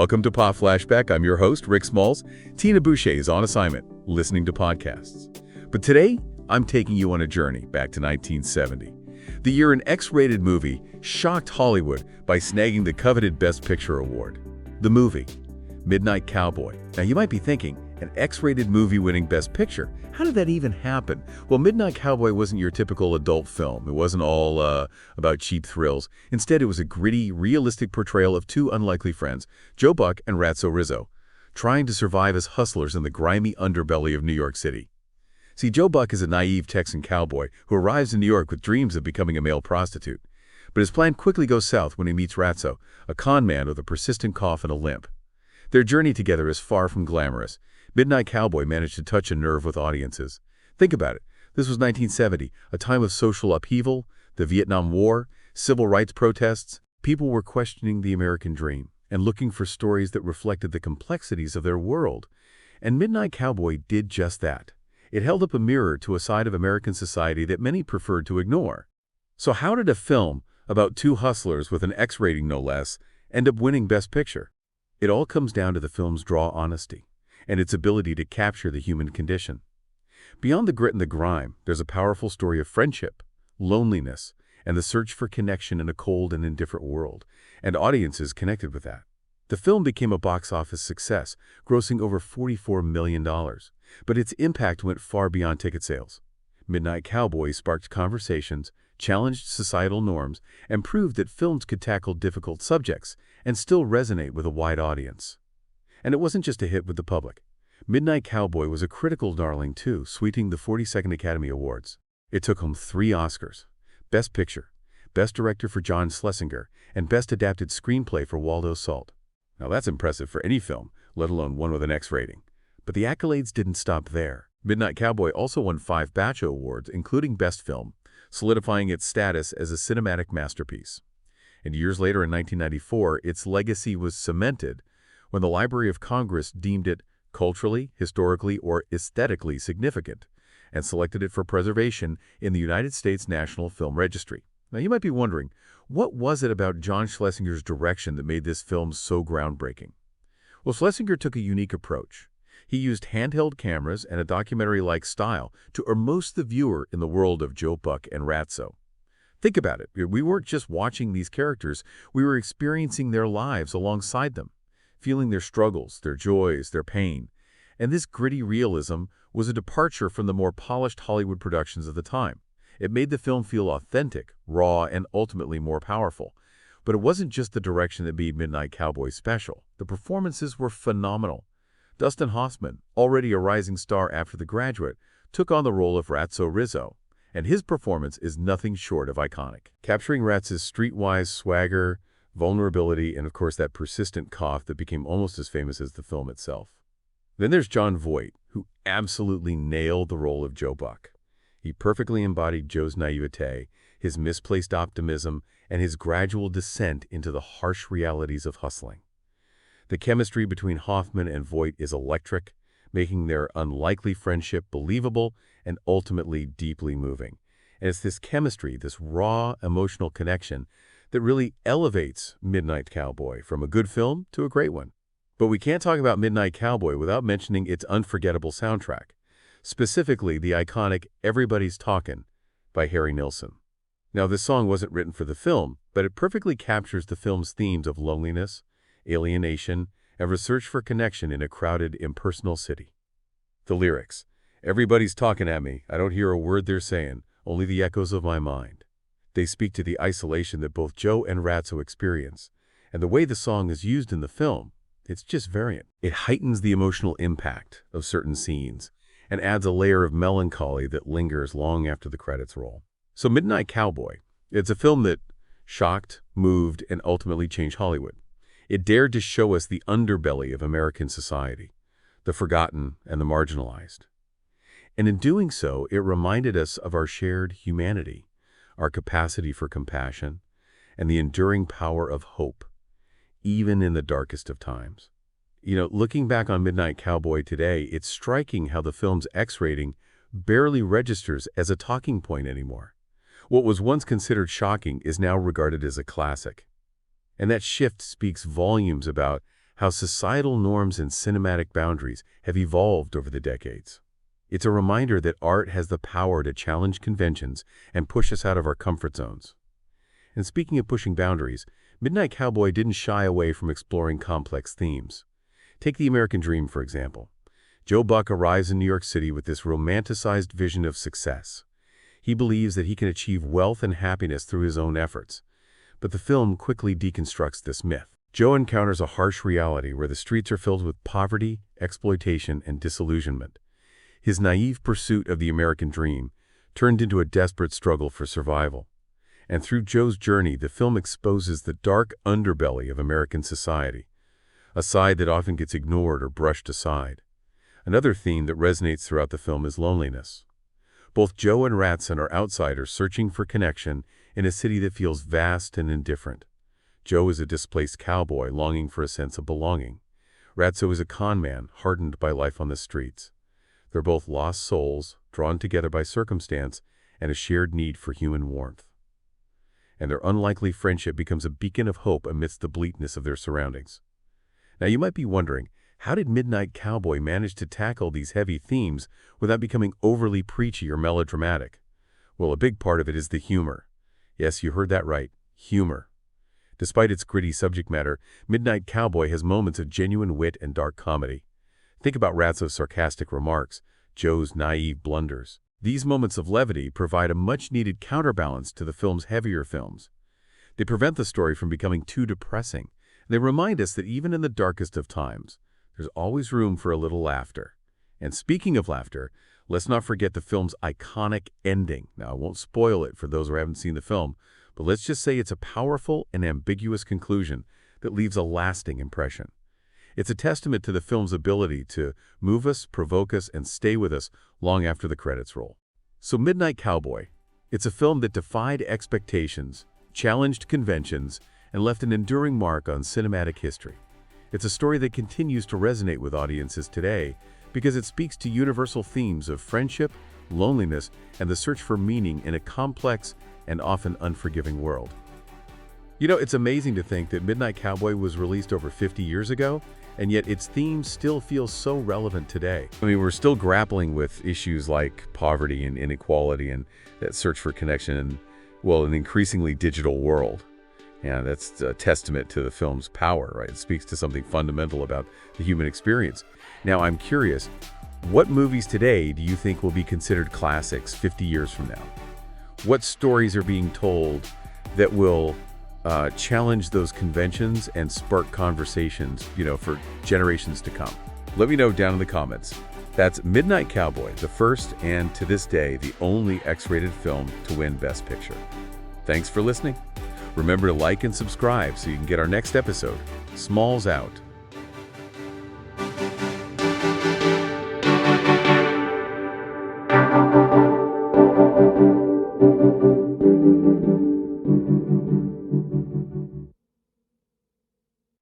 Welcome to Pop Flashback. I'm your host, Rick Smalls. Tina Boucher is on assignment, listening to podcasts. But today, I'm taking you on a journey back to 1970, the year an X-rated movie shocked Hollywood by snagging the coveted Best Picture award. The movie, Midnight Cowboy. Now, you might be thinking, an X-rated movie winning Best Picture? How did that even happen? Well, Midnight Cowboy wasn't your typical adult film. It wasn't all about cheap thrills. Instead, it was a gritty, realistic portrayal of two unlikely friends, Joe Buck and Rico Rizzo, trying to survive as hustlers in the grimy underbelly of New York City. See, Joe Buck is a naive Texan cowboy who arrives in New York with dreams of becoming a male prostitute. But his plan quickly goes south when he meets Rico, a con man with a persistent cough and a limp. Their journey together is far from glamorous. Midnight Cowboy managed to touch a nerve with audiences. Think about it. This was 1970, a time of social upheaval, the Vietnam War, civil rights protests. People were questioning the American dream and looking for stories that reflected the complexities of their world. And Midnight Cowboy did just that. It held up a mirror to a side of American society that many preferred to ignore. So how did a film about two hustlers with an X rating no less end up winning Best Picture? It all comes down to the film's raw honesty and its ability to capture the human condition. Beyond the grit and the grime, there's a powerful story of friendship, loneliness, and the search for connection in a cold and indifferent world, and audiences connected with that. The film became a box office success, grossing over $44 million, but its impact went far beyond ticket sales. Midnight Cowboy sparked conversations, challenged societal norms, and proved that films could tackle difficult subjects and still resonate with a wide audience. And it wasn't just a hit with the public. Midnight Cowboy was a critical darling too, sweeping the 42nd Academy Awards. It took home 3 Oscars: Best Picture, Best Director for John Schlesinger, and Best Adapted Screenplay for Waldo Salt. Now that's impressive for any film, let alone one with an X rating. But the accolades didn't stop there. Midnight Cowboy also won 5 BAFTA awards, including Best Film, solidifying its status as a cinematic masterpiece. And years later in 1994, its legacy was cemented when the Library of Congress deemed it culturally, historically, or aesthetically significant and selected it for preservation in the United States National Film Registry. Now you might be wondering, what was it about John Schlesinger's direction that made this film so groundbreaking? Well, Schlesinger took a unique approach. He used handheld cameras and a documentary-like style to immerse the viewer in the world of Joe Buck and Rico. Think about it. We weren't just watching these characters, we were experiencing their lives alongside them, feeling their struggles, their joys, their pain. And this gritty realism was a departure from the more polished Hollywood productions of the time. It made the film feel authentic, raw, and ultimately more powerful. But it wasn't just the direction that made Midnight Cowboy special. The performances were phenomenal. Dustin Hoffman, already a rising star after The Graduate, took on the role of Rico Rizzo, and his performance is nothing short of iconic. Capturing Rico's streetwise swagger, vulnerability, and of course that persistent cough that became almost as famous as the film itself. Then there's Jon Voight, who absolutely nailed the role of Joe Buck. He perfectly embodied Joe's naivete, his misplaced optimism, and his gradual descent into the harsh realities of hustling. The chemistry between Hoffman and Voight is electric, making their unlikely friendship believable and ultimately deeply moving. And it's this chemistry, this raw emotional connection, that really elevates Midnight Cowboy from a good film to a great one. But we can't talk about Midnight Cowboy without mentioning its unforgettable soundtrack, specifically the iconic Everybody's Talkin' by Harry Nilsson. Now, this song wasn't written for the film, but it perfectly captures the film's themes of loneliness, alienation, and research for connection in a crowded, impersonal city. The lyrics: "Everybody's talking at me, I don't hear a word they're saying, only the echoes of my mind." They speak to the isolation that both Joe and Rico experience, and the way the song is used in the film, it's just variant. It heightens the emotional impact of certain scenes and adds a layer of melancholy that lingers long after the credits roll. So Midnight Cowboy, it's a film that shocked, moved, and ultimately changed Hollywood. It dared to show us the underbelly of American society, the forgotten and the marginalized. And in doing so, it reminded us of our shared humanity, our capacity for compassion, and the enduring power of hope, even in the darkest of times. You know, looking back on Midnight Cowboy today, it's striking how the film's X rating barely registers as a talking point anymore. What was once considered shocking is now regarded as a classic. And that shift speaks volumes about how societal norms and cinematic boundaries have evolved over the decades. It's a reminder that art has the power to challenge conventions and push us out of our comfort zones. And speaking of pushing boundaries, Midnight Cowboy didn't shy away from exploring complex themes. Take the American dream, for example. Joe Buck arrives in New York City with this romanticized vision of success. He believes that he can achieve wealth and happiness through his own efforts. But the film quickly deconstructs this myth. Joe encounters a harsh reality where the streets are filled with poverty, exploitation, and disillusionment. His naive pursuit of the American dream turned into a desperate struggle for survival. And through Joe's journey, the film exposes the dark underbelly of American society, a side that often gets ignored or brushed aside. Another theme that resonates throughout the film is loneliness. Both Joe and Ratson are outsiders searching for connection in a city that feels vast and indifferent. Joe is a displaced cowboy longing for a sense of belonging. Ratso is a con man hardened by life on the streets. They're both lost souls, drawn together by circumstance and a shared need for human warmth. And their unlikely friendship becomes a beacon of hope amidst the bleakness of their surroundings. Now you might be wondering, how did Midnight Cowboy manage to tackle these heavy themes without becoming overly preachy or melodramatic? Well, a big part of it is the humor. Yes, you heard that right, humor. Despite its gritty subject matter, Midnight Cowboy has moments of genuine wit and dark comedy. Think about Ratso's sarcastic remarks, Joe's naive blunders. These moments of levity provide a much-needed counterbalance to the film's heavier films. They prevent the story from becoming too depressing. They remind us that even in the darkest of times, there's always room for a little laughter. And speaking of laughter, let's not forget the film's iconic ending. Now, I won't spoil it for those who haven't seen the film, but let's just say it's a powerful and ambiguous conclusion that leaves a lasting impression. It's a testament to the film's ability to move us, provoke us, and stay with us long after the credits roll. So Midnight Cowboy, it's a film that defied expectations, challenged conventions, and left an enduring mark on cinematic history. It's a story that continues to resonate with audiences today because it speaks to universal themes of friendship, loneliness, and the search for meaning in a complex and often unforgiving world. You know, it's amazing to think that Midnight Cowboy was released over 50 years ago, and yet its themes still feel so relevant today. I mean, we're still grappling with issues like poverty and inequality and that search for connection in, well, an increasingly digital world. Yeah, that's a testament to the film's power, right? It speaks to something fundamental about the human experience. Now, I'm curious, what movies today do you think will be considered classics 50 years from now? What stories are being told that will challenge those conventions and spark conversations, for generations to come? Let me know down in the comments. That's Midnight Cowboy, the first and, to this day, the only X-rated film to win Best Picture. Thanks for listening. Remember to like and subscribe so you can get our next episode. Smalls out.